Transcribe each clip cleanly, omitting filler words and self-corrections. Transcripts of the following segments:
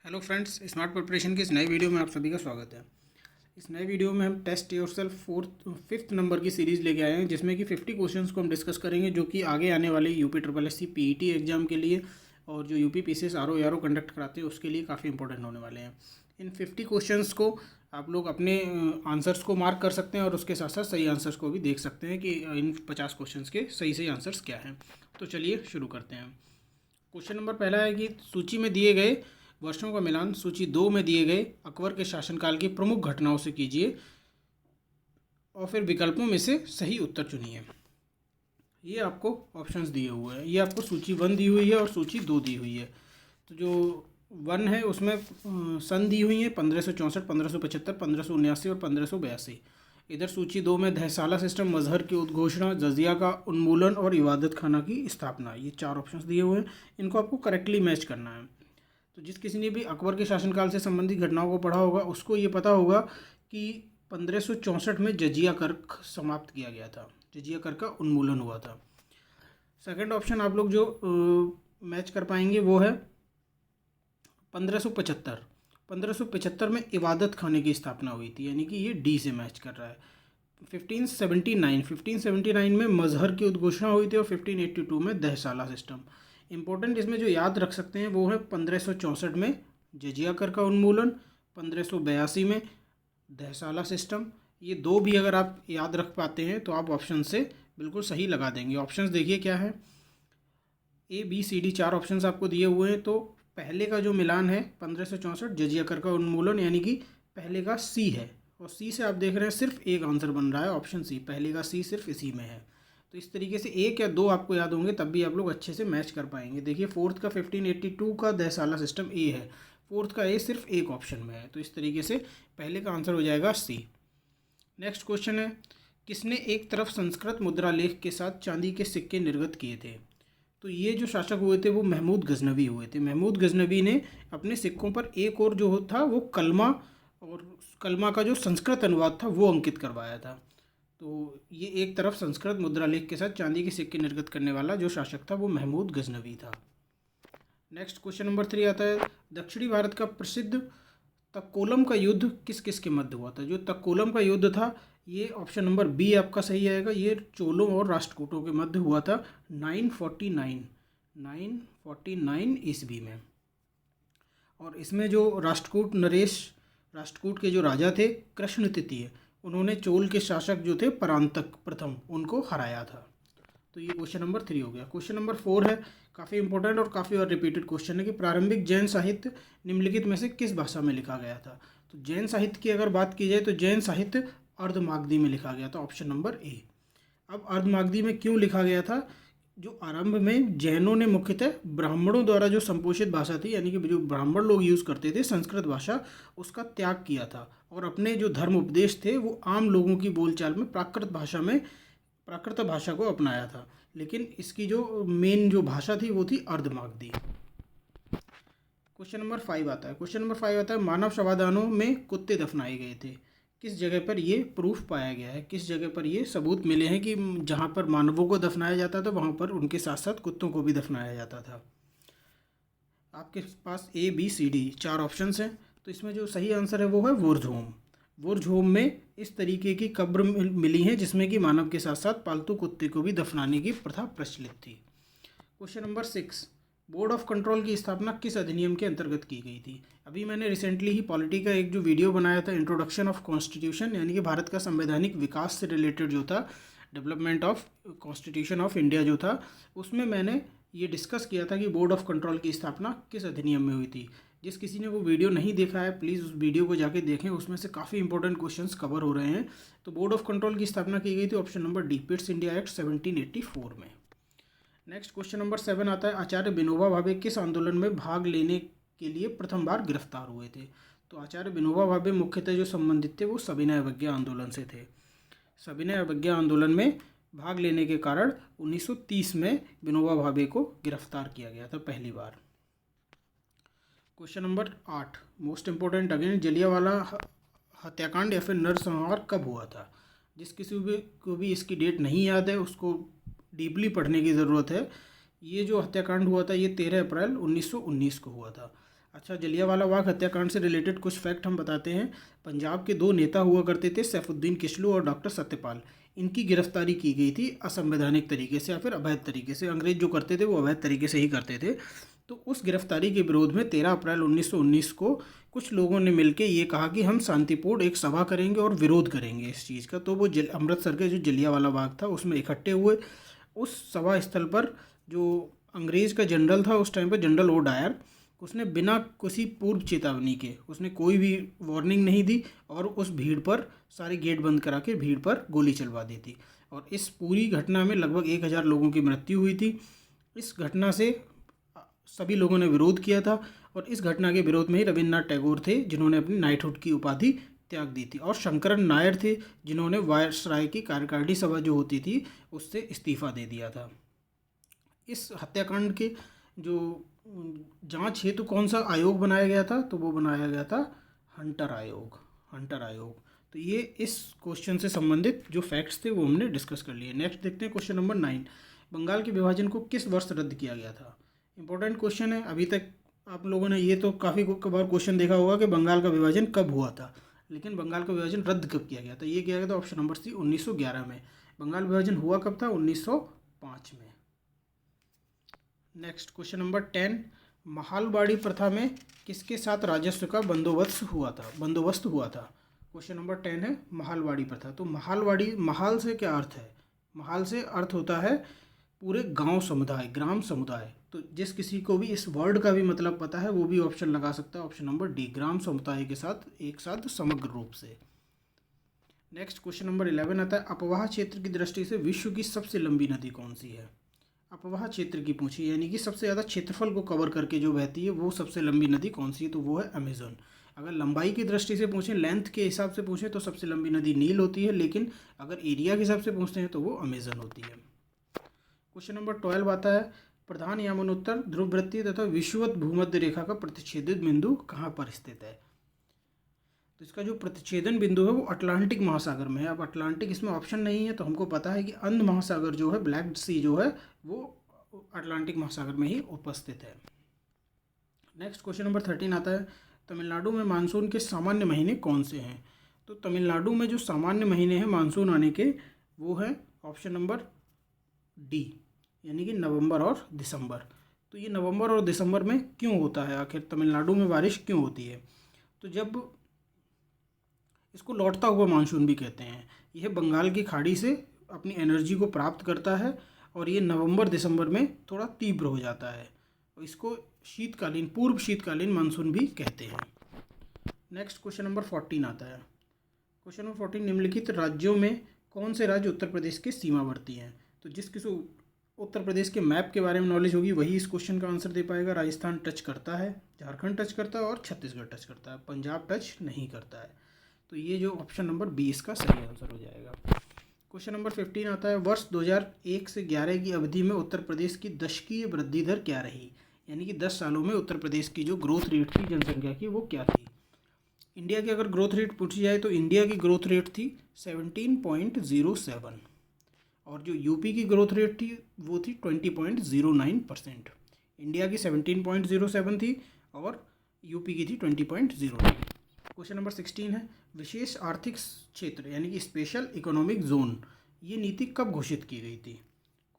Hello friends, smart preparation की इस नए वीडियो में आप सभी का स्वागत है। इस नए वीडियो में हम टेस्ट योरसेल्फ फिफ्थ नंबर की सीरीज़ लेके आए हैं, जिसमें कि 50 क्वेश्चंस को हम डिस्कस करेंगे, जो कि आगे आने वाले UP triple S C PET exam के लिए और जो यूपी पीसीएस आरओ यारो कंडक्ट कराते हैं उसके लिए काफ़ी इंपॉर्टेंट होने वाले हैं। इन 50 क्वेश्चंस को आप लोग अपने आंसर्स को मार्क कर सकते हैं और उसके साथ साथ सही आंसर्स को भी देख सकते हैं कि इन 50 क्वेश्चंस के सही सही आंसर्स क्या हैं। तो चलिए शुरू करते हैं। क्वेश्चन नंबर पहला है कि सूची में दिए गए वर्षों का मिलान सूची 2 में दिए गए अकबर के शासनकाल की प्रमुख घटनाओं से कीजिए और फिर विकल्पों में से सही उत्तर चुनिए। ये आपको ऑप्शंस दिए हुए हैं। ये आपको सूची 1 दी हुई है और सूची 2 दी हुई है। तो जो 1 है उसमें सन दी हुई है 1564, 1575, 1579 और 1582। इधर सूची 2 में धैसाला सिस्टम, मजहर की उद्घोषणा, जजिया का उन्मूलन और इबादत खाना की स्थापना, ये 4 ऑप्शंस दिए हुए हैं। इनको आपको करेक्टली मैच करना है। तो जिस किसी ने भी अकबर के शासनकाल से संबंधित घटनाओं को पढ़ा होगा उसको ये पता होगा कि 1564 में जजिया कर समाप्त किया गया था, जजिया कर का उन्मूलन हुआ था। सेकंड ऑप्शन आप लोग जो मैच कर पाएंगे वो है 1575। 1575 में इबादत खाने की स्थापना हुई थी, यानी कि ये डी से मैच कर रहा है। 1579 में मजहर की उद्घोषणा हुई थी और 1582 में दहसाला सिस्टम। इंपॉर्टेंट इसमें जो याद रख सकते हैं वो है 1564 में जजिया कर का उन्मूलन, 1582 में दहसाला सिस्टम। ये दो भी अगर आप याद रख पाते हैं तो आप ऑप्शन से बिल्कुल सही लगा देंगे। ऑप्शंस देखिए क्या है, A B C D 4 options आपको दिए हुए हैं। तो पहले का जो मिलान है 1564 जजिया कर का उन्मूलन, यानी कि पहले का सी है और सी से आप देख रहे हैं सिर्फ एक आंसर बन रहा है, ऑप्शन सी। पहले का सी सिर्फ इसी में है। तो इस तरीके से एक या दो आपको याद होंगे तब भी आप लोग अच्छे से मैच कर पाएंगे। देखिए फोर्थ का 1582 का दहसाला सिस्टम ए है, फोर्थ का ए सिर्फ एक ऑप्शन में है। तो इस तरीके से पहले का आंसर हो जाएगा सी। नेक्स्ट क्वेश्चन है, किसने एक तरफ संस्कृत मुद्रा लेख के साथ चांदी के सिक्के निर्गत किए थे? तो ये जो शासक हुए थे वो महमूद गजनवी हुए थे। महमूद गजनवी ने अपने सिक्कों पर एक और जो था वो कलमा, और कलमा का जो संस्कृत अनुवाद था वो अंकित करवाया था। तो ये एक तरफ संस्कृत मुद्रा लेख के साथ चांदी के सिक्के निर्गत करने वाला जो शासक था वो महमूद गजनवी था। नेक्स्ट क्वेश्चन नंबर 3 आता है, दक्षिणी भारत का प्रसिद्ध तक्कोलम का युद्ध किस किस के मध्य हुआ था? जो तक्कोलम का युद्ध था ये ऑप्शन नंबर बी आपका सही आएगा। ये चोलों और राष्ट्रकूटों के मध्य हुआ था 949 ईस्वी में। और इसमें जो राष्ट्रकूट नरेश, राष्ट्रकूट के जो राजा थे कृष्ण तृतीय, उन्होंने चोल के शासक जो थे परांतक प्रथम, उनको हराया था। तो ये क्वेश्चन नंबर 3 हो गया। क्वेश्चन नंबर 4 है, काफ़ी इंपॉर्टेंट और काफ़ी और रिपीटेड क्वेश्चन है कि प्रारंभिक जैन साहित्य निम्नलिखित में से किस भाषा में लिखा गया था? तो जैन साहित्य की अगर बात की जाए तो जैन साहित्य अर्धमागधी में लिखा गया था, ऑप्शन नंबर ए। अब अर्धमागधी में क्यों लिखा गया था? जो आरंभ में जैनों ने मुख्यतः ब्राह्मणों द्वारा जो संपोषित भाषा थी, यानी कि जो ब्राह्मण लोग यूज़ करते थे संस्कृत भाषा, उसका त्याग किया था और अपने जो धर्म उपदेश थे वो आम लोगों की बोलचाल में प्राकृत भाषा को अपनाया था। लेकिन इसकी जो मेन जो भाषा थी वो थी अर्धमागधी। क्वेश्चन नंबर 5 आता है। क्वेश्चन नंबर 5 आता है, मानव शवादानों में कुत्ते दफनाए गए थे। किस जगह पर ये प्रूफ पाया गया है, किस जगह पर ये सबूत मिले हैं कि जहाँ पर मानवों को दफनाया जाता था वहाँ पर उनके साथ साथ कुत्तों को भी दफनाया जाता था? आपके पास A B C D 4 options हैं। तो इसमें जो सही आंसर है वो है वुर्जहोम। वुर्जहोम में इस तरीके की कब्र मिली है जिसमें कि मानव के साथ साथ पालतू कुत्ते को भी दफनाने की प्रथा प्रचलित थी। Question number 6, board of control की स्थापना किस अधिनियम के अंतर्गत की गई थी? अभी मैंने रिसेंटली ही पॉलिटी का एक जो वीडियो बनाया था, इंट्रोडक्शन ऑफ कॉन्स्टिट्यूशन, यानी कि भारत का संवैधानिक विकास से रिलेटेड जो था, development of constitution of India जो था, उसमें मैंने ये डिस्कस किया था कि बोर्ड ऑफ कंट्रोल की स्थापना किस अधिनियम में हुई थी। जिस किसी ने वो वीडियो नहीं देखा है प्लीज़ उस वीडियो को जाके देखें, उसमें से काफ़ी इंपॉर्टेंट क्वेश्चंस कवर हो रहे हैं। तो बोर्ड ऑफ कंट्रोल की स्थापना की गई थी option number D, Pitt's India act 1784 में। नेक्स्ट क्वेश्चन नंबर 7 आता है, आचार्य विनोबा भावे किस आंदोलन में भाग लेने के लिए प्रथम बार गिरफ्तार हुए थे? तो आचार्य विनोबा भावे मुख्यतः जो संबंधित थे वो सविनय अवज्ञा आंदोलन से थे। सविनय अवज्ञा आंदोलन में भाग लेने के कारण 1930 में विनोबा भावे को गिरफ्तार किया गया था पहली बार। Question number 8, most important again, Jallianwala हत्याकांड या फिर नरसंहार कब हुआ था? जिस किसी को भी इसकी डेट नहीं याद है उसको डीपली पढ़ने की ज़रूरत है। ये जो हत्याकांड हुआ था ये 13 अप्रैल 1919 को हुआ था। अच्छा, जलियांवाला बाग हत्याकांड से रिलेटेड कुछ फैक्ट हम बताते हैं। पंजाब के 2 नेता हुआ करते थे, सैफुद्दीन किस्लू और डॉक्टर सत्यपाल। इनकी गिरफ्तारी की गई थी असंवैधानिक तरीके से या फिर अवैध तरीके से। अंग्रेज जो करते थे वो अवैध तरीके से ही करते थे। तो उस गिरफ्तारी के विरोध में 13 अप्रैल 1919 को कुछ लोगों ने मिलकर ये कहा कि हम शांतिपूर्ण एक सभा करेंगे और विरोध करेंगे इस चीज़ का। तो वो अमृतसर के जो जलियांवाला बाग था उसमें इकट्ठे हुए। उस सभा स्थल पर जो अंग्रेज़ का जनरल था उस टाइम पर, जनरल ओ डायर, उसने बिना किसी पूर्व चेतावनी के, उसने कोई भी वार्निंग नहीं दी और उस भीड़ पर सारे गेट बंद करा के भीड़ पर गोली चलवा दी थी। और इस पूरी घटना में लगभग 1000 लोगों की मृत्यु हुई थी। इस घटना से सभी लोगों ने विरोध किया था और इस घटना के विरोध में ही रविन्द्रनाथ टैगोर थे जिन्होंने अपनी नाइटहुड की उपाधि त्याग दी थी, और शंकरन नायर थे जिन्होंने वायसराय की कार्यकारिणी सभा जो होती थी उससे इस्तीफा दे दिया था। इस हत्याकांड के जो जांच हेतु कौन सा आयोग बनाया गया था, तो वो बनाया गया था हंटर आयोग। हंटर आयोग। तो ये इस क्वेश्चन से संबंधित जो फैक्ट्स थे वो हमने डिस्कस कर लिए। नेक्स्ट देखते हैं क्वेश्चन नंबर 9। बंगाल के विभाजन को किस वर्ष रद्द किया गया था? इंपॉर्टेंट क्वेश्चन है। अभी तक आप लोगों ने ये तो काफ़ी बार क्वेश्चन देखा होगा कि बंगाल का विभाजन कब हुआ था, लेकिन बंगाल का विभाजन रद्द कब किया गया था? ये किया गया था ऑप्शन नंबर सी 1911 में। बंगाल विभाजन हुआ कब था? 1905 में। Next question number 10। महालवाड़ी प्रथा में किसके साथ राजस्व का बंदोबस्त हुआ था? क्वेश्चन नंबर 10 है महालवाड़ी प्रथा। तो महालवाड़ी, महाल से क्या अर्थ है? महाल से अर्थ होता है पूरे गांव समुदाय, ग्राम समुदाय। तो जिस किसी को भी इस वर्ड का भी मतलब पता है वो भी ऑप्शन लगा सकता है, ऑप्शन नंबर डी, ग्राम समुदाय के साथ एक साथ समग्र रूप से। नेक्स्ट क्वेश्चन नंबर 11 आता है अपवाह क्षेत्र की दृष्टि से विश्व की सबसे लंबी नदी कौन सी है? अपवाह क्षेत्र की पूछी, यानी कि सबसे ज़्यादा क्षेत्रफल को कवर करके जो बहती है वो सबसे लंबी नदी कौन सी है? तो वो है अमेजोन। अगर लंबाई की दृष्टि से पूछें, लेंथ के हिसाब से पूछें तो सबसे लंबी नदी नील होती है, लेकिन अगर एरिया के हिसाब से पूछते हैं तो वो अमेजन होती है। क्वेश्चन नंबर 12 आता है प्रधान यमनोत्तर ध्रुववृत्तीय तथा विषुवत भूमध्य रेखा का प्रतिच्छेदित बिंदु कहाँ पर स्थित है? तो इसका जो प्रतिच्छेदन बिंदु है वो अटलांटिक महासागर में है। अब अटलांटिक इसमें ऑप्शन नहीं है, तो हमको पता है कि अंध महासागर जो है, ब्लैक सी जो है, वो अटलांटिक महासागर में ही उपस्थित है। नेक्स्ट क्वेश्चन नंबर 13 आता है तमिलनाडु में मानसून के सामान्य महीने कौन से हैं? तो तमिलनाडु में जो सामान्य महीने हैं मानसून आने के वो है ऑप्शन नंबर डी, यानी कि नवंबर और दिसंबर। तो ये नवंबर और दिसंबर में क्यों होता है? आखिर तमिलनाडु में बारिश क्यों होती है? तो जब इसको लौटता हुआ मानसून भी कहते हैं, यह बंगाल की खाड़ी से अपनी एनर्जी को प्राप्त करता है और ये नवंबर दिसंबर में थोड़ा तीव्र हो जाता है, और इसको शीतकालीन, पूर्व शीतकालीन मानसून भी कहते हैं। नेक्स्ट क्वेश्चन नंबर 14 आता है। क्वेश्चन नंबर 14 निम्नलिखित राज्यों में कौन से राज्य उत्तर प्रदेश के सीमावर्ती हैं? तो जिस किसी उत्तर प्रदेश के मैप के बारे में नॉलेज होगी वही इस क्वेश्चन का आंसर दे पाएगा। राजस्थान टच करता है, झारखंड टच करता है और छत्तीसगढ़ टच करता है, पंजाब टच नहीं करता है। तो ये जो ऑप्शन नंबर 20 का सही आंसर हो जाएगा। क्वेश्चन नंबर 15 आता है वर्ष 2001 से 11 की अवधि में उत्तर प्रदेश की दशकीय वृद्धि दर क्या रही? यानी कि 10 सालों में उत्तर प्रदेश की जो ग्रोथ रेट थी जनसंख्या की वो क्या थी? इंडिया की अगर ग्रोथ रेट पूछी जाए तो इंडिया की ग्रोथ रेट थी 17.07, और जो यूपी की ग्रोथ रेट थी वो थी 20.09%। इंडिया की 17.07 थी और यूपी की थी 20.09। क्वेश्चन नंबर 16 है विशेष आर्थिक क्षेत्र यानी कि स्पेशल इकोनॉमिक जोन, ये नीति कब घोषित की गई थी?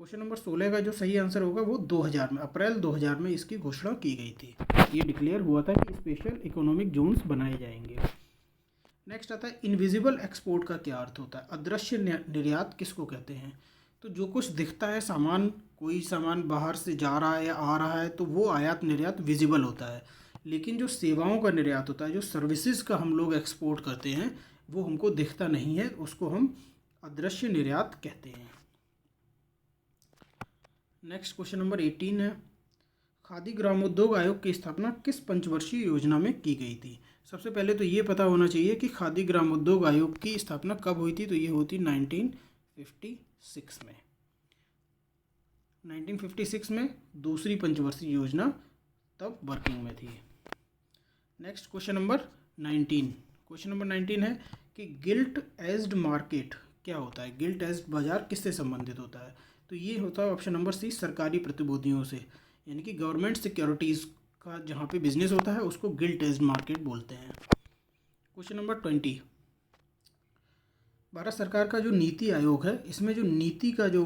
क्वेश्चन नंबर 16 का जो सही आंसर होगा वो 2000 में, अप्रैल 2000 में इसकी घोषणा की गई थी। ये डिक्लेयर हुआ था कि स्पेशल इकोनॉमिक जोन्स बनाए जाएंगे। नेक्स्ट आता है इनविजिबल एक्सपोर्ट का क्या अर्थ होता है? अदृश्य निर्यात किसको कहते हैं? तो जो कुछ दिखता है सामान, कोई सामान बाहर से जा रहा है या आ रहा है तो वो आयात निर्यात विजिबल होता है, लेकिन जो सेवाओं का निर्यात होता है, जो सर्विसेज का हम लोग एक्सपोर्ट करते हैं वो हमको दिखता नहीं है, उसको हम अदृश्य निर्यात कहते हैं। नेक्स्ट क्वेश्चन नंबर 18 है खादी ग्रामोद्योग आयोग की स्थापना किस पंचवर्षीय योजना में की गई थी? सबसे पहले तो ये पता होना चाहिए कि खादी ग्रामोद्योग आयोग की स्थापना कब हुई थी। तो ये हुई थी 1956 में। 1956 में दूसरी पंचवर्षीय योजना तब वर्किंग में थी। Next question number 19। Question number 19 है कि गिल्ट एज्ड मार्केट क्या होता है? गिल्ट एज्ड बाजार किससे संबंधित होता है? तो ये होता है ऑप्शन नंबर सी सरकारी प्रतिभूतियों से, यानी कि गवर्नमेंट सिक्योरिटीज़ का जहाँ पे बिजनेस होता है उसको गिल्ट एज मार्केट बोलते हैं। क्वेश्चन नंबर 20, भारत सरकार का जो नीति आयोग है इसमें जो नीति का जो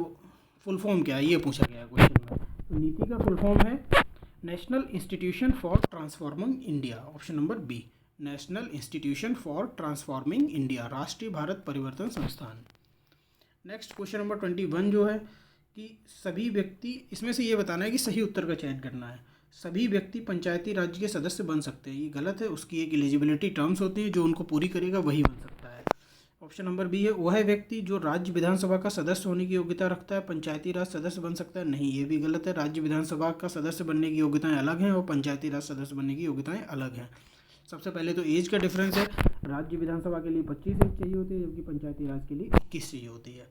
फुल फॉर्म क्या है ये पूछा गया है क्वेश्चन में। तो नीति का फुल फॉर्म है national institution for transforming India, option number B, national institution for transforming India, राष्ट्रीय भारत परिवर्तन संस्थान। नेक्स्ट क्वेश्चन नंबर 21 जो है कि सभी व्यक्ति, इसमें से ये बताना है कि सही उत्तर का चयन करना है। सभी व्यक्ति पंचायती राज के सदस्य बन सकते हैं, ये गलत है। उसकी एक एलिजिबिलिटी टर्म्स होती है, जो उनको पूरी करेगा वही बन सकता है। ऑप्शन नंबर बी है वह व्यक्ति जो राज्य विधानसभा का सदस्य होने की योग्यता रखता है पंचायती राज सदस्य बन सकता है, नहीं ये भी गलत है। राज्य विधानसभा का सदस्य बनने की योग्यताएं अलग हैं और पंचायती राज सदस्य बनने की योग्यताएं अलग हैं। सबसे पहले तो एज का डिफरेंस है, राज्य विधानसभा के लिए 25 एज चाहिए होती है जबकि पंचायती राज के लिए 21 चाहिए होती है।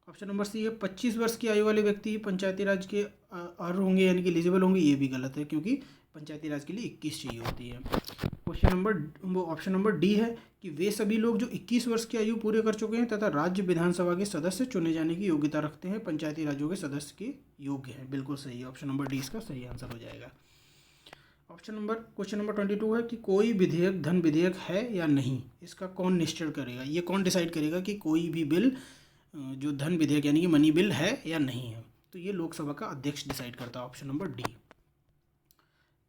ऑप्शन नंबर सी है 25 वर्ष की आयु वाले व्यक्ति पंचायती राज के अर्ह होंगे यानी कि एलिजिबल होंगे, ये भी गलत है क्योंकि पंचायती राज के लिए 21 चाहिए होती है। ऑप्शन नंबर डी है कि वे सभी लोग जो 21 वर्ष की आयु पूरे कर चुके हैं तथा राज्य विधानसभा के सदस्य चुने जाने की योग्यता रखते हैं पंचायती राज्यों के सदस्य के योग्य हैं, बिल्कुल सही है। ऑप्शन नंबर डी इसका सही आंसर हो जाएगा। क्वेश्चन नंबर 22 है कि कोई विधेयक धन विधेयक है या नहीं, इसका कौन निश्चय करेगा, ये कौन डिसाइड करेगा कि कोई भी बिल जो धन विधेयक यानी कि मनी बिल है या नहीं है, तो ये लोकसभा का अध्यक्ष डिसाइड करता है, option number D.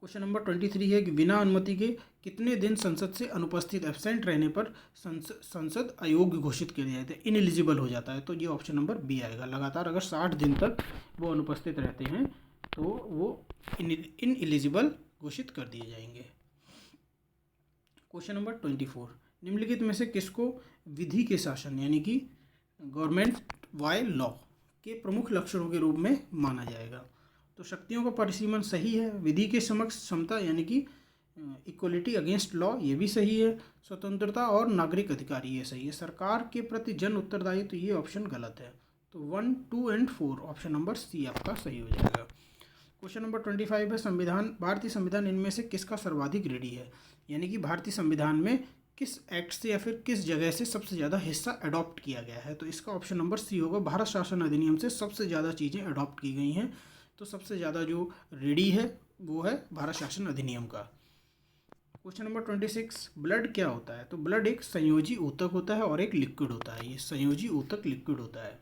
Question number 23 है कि बिना अनुमति के कितने दिन संसद से अनुपस्थित एब्सेंट रहने पर संसद अयोग्य घोषित किया जाता है, इनएलिजिबल हो जाता है, तो ये ऑप्शन नंबर बी आएगा। लगातार अगर 60 दिन तक वो अनुपस्थित रहते हैं तो वो इनएलिजिबल घोषिट कर दिए जाएंगे। क्वेश्चन नंबर 24, निम्नलिखित में से किसको विधि के शासन यानी कि गवर्नमेंट बाय लॉ के प्रमुख लक्षणों के रूप में माना जाएगा, तो शक्तियों का परिसीमन सही है, विधि के समक्ष समता यानी कि इक्वलिटी अगेंस्ट लॉ ये भी सही है, स्वतंत्रता और नागरिक अधिकार ये सही है, सरकार के प्रति जन उत्तरदायित्व तो ये ऑप्शन गलत है, तो 1, 2 एंड 4 ऑप्शन नंबर सी आपका सही हो जाएगा। क्वेश्चन नंबर 25 है भारतीय संविधान इनमें से किसका सर्वाधिक रीढ़ी है, यानी कि भारतीय संविधान में किस एक्ट से या फिर किस जगह से सबसे ज़्यादा हिस्सा अडॉप्ट किया गया है, तो इसका ऑप्शन नंबर सी होगा। भारत शासन अधिनियम से सबसे ज़्यादा चीज़ें अडॉप्ट की गई हैं, तो सबसे ज़्यादा जो रीढ़ी है वो है भारत शासन अधिनियम का। क्वेश्चन नंबर 26, ब्लड क्या होता है, तो ब्लड एक संयोजी ऊतक होता है और एक लिक्विड होता है, ये संयोजी ऊतक लिक्विड होता है।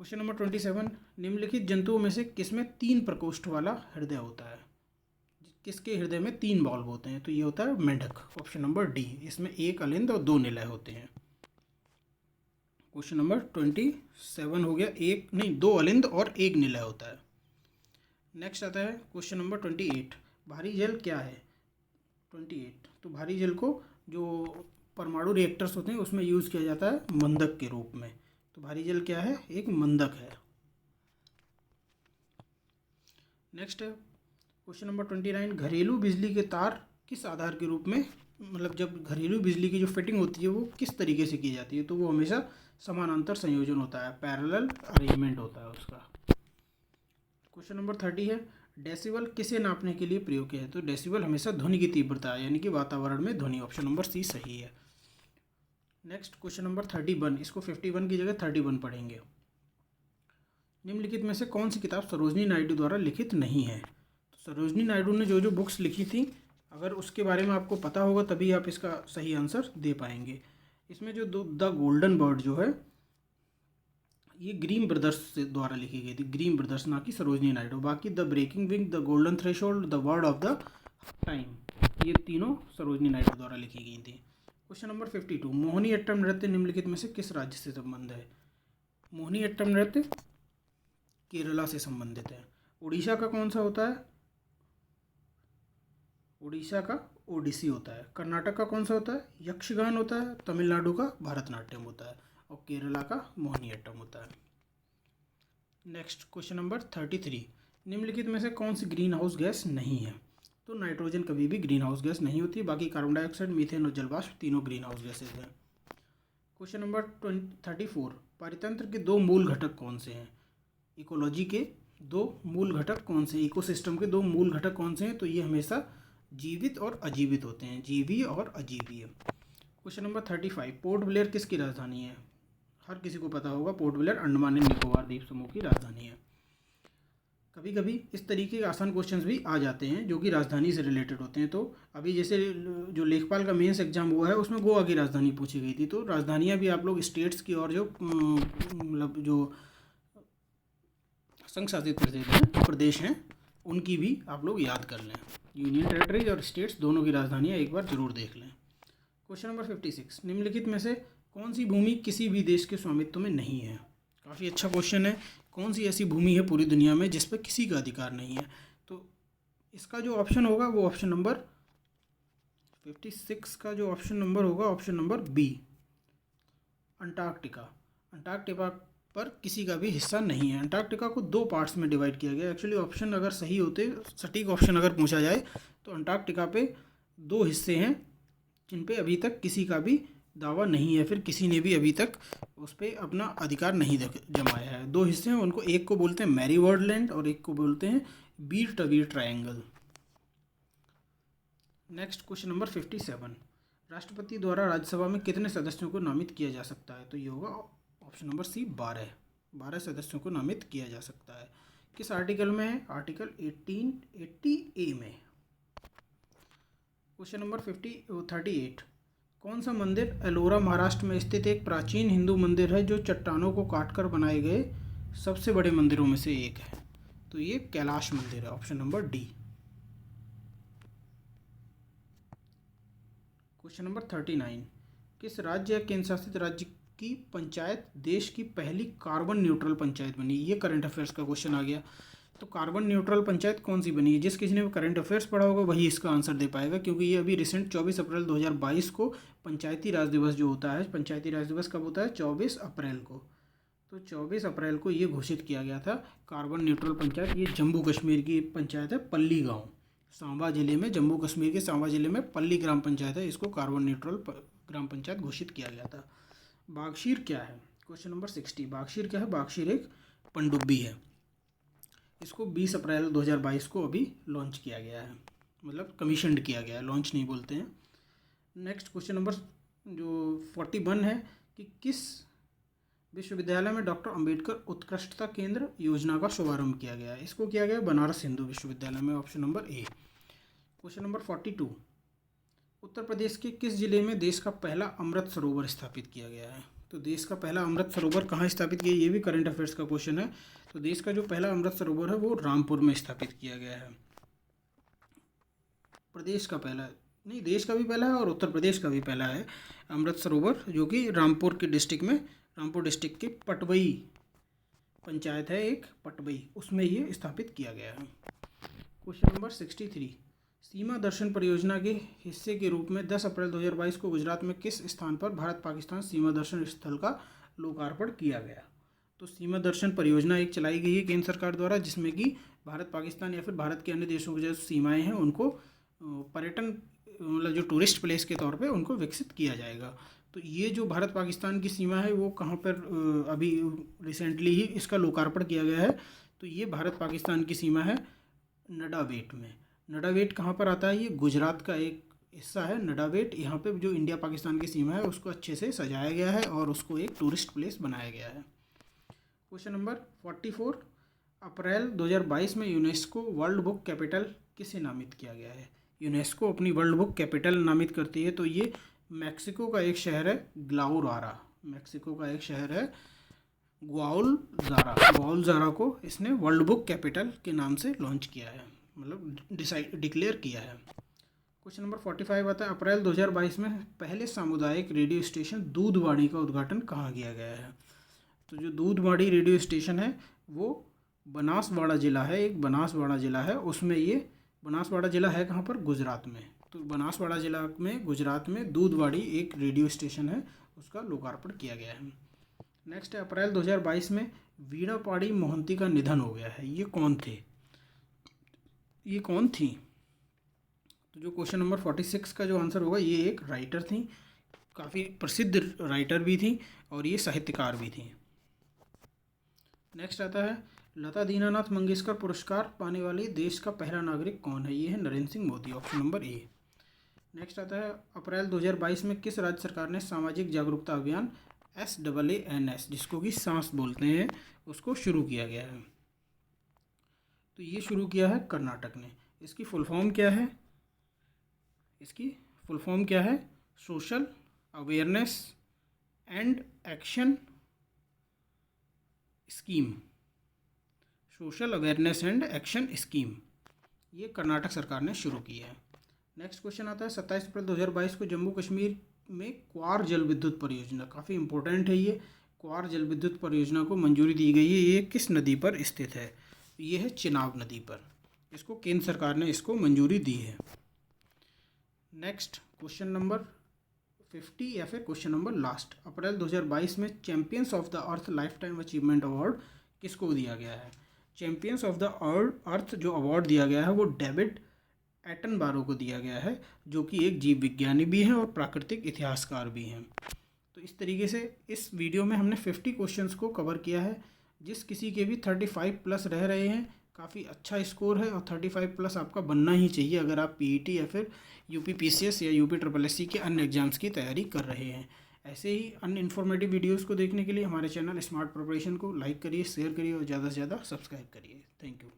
क्वेश्चन नंबर 27, निम्नलिखित जंतुओं में से किसमें 3 प्रकोष्ठ वाला हृदय होता है, किसके हृदय में 3 वाल्व होते हैं, तो ये होता है मेंढक, ऑप्शन नंबर डी, इसमें 1 अलिंद और 2 निलय होते हैं। क्वेश्चन नंबर 27 हो गया, 2 अलिंद और 1 निलय होता है। नेक्स्ट आता है क्वेश्चन नंबर 28, भारी जल क्या है, 28, तो भारी जल को जो परमाणु रिएक्टर्स होते हैं उसमें यूज़ किया जाता है मंदक के रूप में, तो भारी जल क्या है, एक मंदक है। नेक्स्ट है क्वेश्चन नंबर 29, घरेलू बिजली के तार किस आधार के रूप में, मतलब जब घरेलू बिजली की जो फिटिंग होती है वो किस तरीके से की जाती है, तो वो हमेशा समानांतर संयोजन होता है, पैरेलल अरेंजमेंट होता है उसका। क्वेश्चन नंबर 30 है डेसिबल किसे नापने के लिए प्रयोग किया है, तो डेसिबल हमेशा ध्वनि की तीव्रता है यानी कि वातावरण में ध्वनि, ऑप्शन नंबर सी सही है। नेक्स्ट क्वेश्चन नंबर 31, इसको 51 की जगह 31 पढ़ेंगे। निम्नलिखित में से कौन सी किताब सरोजनी नायडू द्वारा लिखित नहीं है, तो सरोजनी नायडू ने जो बुक्स लिखी थी अगर उसके बारे में आपको पता होगा तभी आप इसका सही आंसर दे पाएंगे। इसमें जो द गोल्डन बर्ड जो है ये ग्रीन ब्रदर्स द्वारा लिखी गई थी, ग्रीन ब्रदर्स ना कि सरोजनी नायडू। बाकी the breaking wing, the golden threshold, the word of the time, ये तीनों सरोजनी नायडू द्वारा लिखी गई थी। क्वेश्चन नंबर 52, मोहिनीअट्टम नृत्य निम्नलिखित में से किस राज्य से संबंध है, मोहिनीअट्टम नृत्य केरला से संबंधित है। उड़ीसा का कौन सा होता है, उड़ीसा का ओडिसी होता है। कर्नाटक का कौन सा होता है, यक्षगान होता है। तमिलनाडु का भरतनाट्यम होता है और केरला का मोहिनीअट्टम होता है। नेक्स्ट क्वेश्चन नंबर 33, निम्नलिखित में से कौन सी ग्रीन हाउस गैस नहीं है, तो नाइट्रोजन कभी भी ग्रीन हाउस गैस नहीं होती, बाकी कार्बन डाइऑक्साइड, मीथेन और जलवाष्प तीनों ग्रीन हाउस गैसेज हैं। क्वेश्चन नंबर 34, पारितंत्र के 2 मूल घटक कौन से हैं, इकोलॉजी के 2 मूल घटक कौन से, इकोसिस्टम के 2 मूल घटक कौन से हैं, तो ये हमेशा जीवित और अजीवित होते हैं, जीवीय और अजीवीय। क्वेश्चन नंबर 35, पोर्ट ब्लेयर किसकी राजधानी है, हर किसी को पता होगा port Blair Andaman and Nicobar द्वीप समूह की राजधानी है। कभी कभी इस तरीके के आसान क्वेश्चंस भी आ जाते हैं जो कि राजधानी से रिलेटेड होते हैं। तो अभी जैसे जो लेखपाल का मेंस एग्जाम हुआ है उसमें गोवा की राजधानी पूछी गई थी। तो राजधानियाँ भी आप लोग स्टेट्स की और जो मतलब जो संघ शासित प्रदेश हैं उनकी भी आप लोग याद कर लें। यूनियन टेरेटरीज और स्टेट्स दोनों की राजधानियाँ एक बार जरूर देख लें। क्वेश्चन नंबर 56, निम्नलिखित में से कौन सी भूमि किसी भी देश के स्वामित्व में नहीं है? काफ़ी अच्छा क्वेश्चन है। कौन सी ऐसी भूमि है पूरी दुनिया में जिस पर किसी का अधिकार नहीं है? तो इसका जो ऑप्शन होगा वो ऑप्शन नंबर 56 का जो ऑप्शन नंबर होगा option number B, Antarctica. Antarctica पर किसी का भी हिस्सा नहीं है। अंटार्कटिका को 2 पार्ट्स में डिवाइड किया गया। एक्चुअली ऑप्शन अगर सही होते, सटीक ऑप्शन अगर पूछा जाए तो अंटार्कटिका पे 2 हिस्से हैं जिन पे अभी तक किसी का भी दावा नहीं है, फिर किसी ने भी अभी तक उस पर अपना अधिकार नहीं जमाया है। 2 हिस्से हैं, उनको एक को बोलते हैं मैरी वर्ल्ड लैंड और एक को बोलते हैं बीर टवीर ट्रायंगल। नेक्स्ट क्वेश्चन नंबर 57, राष्ट्रपति द्वारा राज्यसभा में कितने सदस्यों को नामित किया जा सकता है? तो ये होगा ऑप्शन नंबर सी, 12 सदस्यों को नामित किया जा सकता है। किस आर्टिकल में है? आर्टिकल 1880A में। क्वेश्चन नंबर 38, कौन सा मंदिर एलोरा महाराष्ट्र में स्थित एक प्राचीन हिंदू मंदिर है जो चट्टानों को काटकर बनाए गए सबसे बड़े मंदिरों में से एक है? तो ये कैलाश मंदिर है, option number D. Question number 39, किस राज्य या केंद्र शासित राज्य की पंचायत देश की पहली कार्बन न्यूट्रल पंचायत बनी? ये करंट अफेयर्स का क्वेश्चन आ गया। तो कार्बन न्यूट्रल पंचायत कौन सी बनी है? जिस किसी ने करंट अफेयर्स पढ़ा होगा वही इसका आंसर दे पाएगा, क्योंकि ये अभी रिसेंट 24 अप्रैल 2022 को पंचायती राज दिवस जो होता है, पंचायती राज दिवस कब होता है? 24 अप्रैल को। तो 24 अप्रैल को ये घोषित किया गया था कार्बन न्यूट्रल पंचायत। ये जम्मू कश्मीर की पंचायत है, पल्ली गाँव, सांबा जिले में, जम्मू कश्मीर के सांबा जिले में पल्ली ग्राम पंचायत है। इसको कार्बन न्यूट्रल ग्राम पंचायत घोषित किया गया था। बागशीर क्या है? क्वेश्चन नंबर 60, बागशीर क्या है? बागशीर एक पनडुब्बी है। इसको 20 अप्रैल 2022 को अभी लॉन्च किया गया है, मतलब कमीशनड किया गया है, लॉन्च नहीं बोलते हैं। नेक्स्ट क्वेश्चन नंबर जो 41 है कि किस विश्वविद्यालय में डॉक्टर अंबेडकर उत्कृष्टता केंद्र योजना का शुभारंभ किया गया है? इसको किया गया बनारस हिंदू विश्वविद्यालय में, option number A. Question number 42, Uttar Pradesh के किस जिले में देश का पहला अमृत सरोवर स्थापित किया गया है? तो देश का पहला अमृत सरोवर कहाँ स्थापित किया? ये भी करंट अफेयर्स का क्वेश्चन है। तो देश का जो पहला अमृत सरोवर है वो रामपुर में स्थापित किया गया है। प्रदेश का पहला नहीं, देश का भी पहला है और उत्तर प्रदेश का भी पहला है अमृत सरोवर, जो कि रामपुर के डिस्ट्रिक्ट में, रामपुर डिस्ट्रिक्ट के पटवई पंचायत है एक, पटवई, उसमें ये स्थापित किया गया है। क्वेश्चन नंबर 63, सीमा दर्शन परियोजना के हिस्से के रूप में 10 अप्रैल 2022 को गुजरात में किस स्थान पर भारत पाकिस्तान सीमा दर्शन स्थल का लोकार्पण किया गया? तो सीमा दर्शन परियोजना एक चलाई गई है केंद्र सरकार द्वारा, जिसमें कि भारत पाकिस्तान या फिर भारत के अन्य देशों की जो सीमाएं हैं उनको पर्यटन, मतलब जो टूरिस्ट प्लेस के तौर पे उनको विकसित किया जाएगा। तो ये जो भारत पाकिस्तान की सीमा है वो कहाँ पर अभी रिसेंटली ही इसका लोकार्पण किया गया है। तो ये भारत पाकिस्तान की सीमा है नडावेट में। नडावेट कहाँ पर आता है? ये गुजरात का एक हिस्सा है नडावेट। यहाँ पे जो इंडिया पाकिस्तान की सीमा है उसको अच्छे से सजाया गया है और उसको एक टूरिस्ट प्लेस बनाया गया है। क्वेश्चन नंबर 44, अप्रैल 2022 में यूनेस्को वर्ल्ड बुक कैपिटल किसे नामित किया गया है? यूनेस्को अपनी वर्ल्ड बुक कैपिटल नामित करती है, तो ये मैक्सिको का एक शहर है ग्वाउरारा। मैक्सिको का एक शहर है ग्वाउलजारा को इसने वर्ल्ड बुक कैपिटल के नाम से लॉन्च किया है, मतलब डिक्लेयर किया है। क्वेश्चन नंबर 45 आता है, अप्रैल 2022 में पहले सामुदायिक रेडियो स्टेशन दूधवाणी का उद्घाटन कहाँ किया गया है? तो जो दूधवाणी रेडियो स्टेशन है वो बनासवाड़ा ज़िला है, एक बनासवाड़ा ज़िला है, उसमें ये बनासवाड़ा ज़िला है कहाँ पर? गुजरात में। तो बनासवाड़ा ज़िला में गुजरात में दूधवाड़ी एक रेडियो स्टेशन है, उसका लोकार्पण किया गया है। नेक्स्ट है, अप्रैल 2022 में वीणा पाड़ी मोहंती का निधन हो गया है। ये कौन थे? ये कौन थी? तो जो क्वेश्चन नंबर 46 का जो आंसर होगा, ये एक राइटर थी, काफ़ी प्रसिद्ध राइटर भी थी और ये साहित्यकार भी थी। नेक्स्ट आता है, लता दीनानाथ मंगेशकर पुरस्कार पाने वाले देश का पहला नागरिक कौन है? ये है Narendra Singh Modi, option number A. Next आता है, अप्रैल 2022 में किस राज्य सरकार ने सामाजिक जागरूकता अभियान SAANS, जिसको कि सांस बोलते हैं, उसको शुरू किया गया है? तो ये शुरू किया है कर्नाटक ने। इसकी फुल फॉर्म क्या है? इसकी फुल फॉर्म क्या है? Social awareness and action scheme. Social awareness and action scheme, ये कर्नाटक सरकार ने शुरू की है। नेक्स्ट क्वेश्चन आता है 27 अप्रैल 2022 को जम्मू कश्मीर में क्वार जल विद्युत परियोजना, काफ़ी इंपॉर्टेंट है ये, क्वार जल विद्युत परियोजना को मंजूरी दी गई है। ये किस नदी पर स्थित है? ये है चिनाब नदी पर। इसको केंद्र सरकार ने इसको मंजूरी दी है। नेक्स्ट क्वेश्चन नंबर 50 या फिर क्वेश्चन नंबर लास्ट, अप्रैल 2022 में champions of the earth life time achievement award किसको दिया गया है? चैंपियंस ऑफ द अर्थ जो अवार्ड दिया गया है वो डेविड एटनबारो को दिया गया है, जो कि एक जीव विज्ञानी भी हैं और प्राकृतिक इतिहासकार भी हैं। तो इस तरीके से इस वीडियो में हमने 50 क्वेश्चंस को कवर किया है। जिस किसी के भी 35 प्लस रह रहे हैं, काफ़ी अच्छा स्कोर है और 35 प्लस आपका बनना ही चाहिए अगर आप पीईटी या फिर यूपी पीसीएस या यूपी SSC के अन्य एग्जाम्स की तैयारी कर रहे हैं। ऐसे ही अन्य इन्फॉर्मेटिव वीडियोज़ को देखने के लिए हमारे चैनल स्मार्ट प्रिपरेशन को लाइक करिए, शेयर करिए और ज़्यादा से ज़्यादा सब्सक्राइब करिए। Thank you.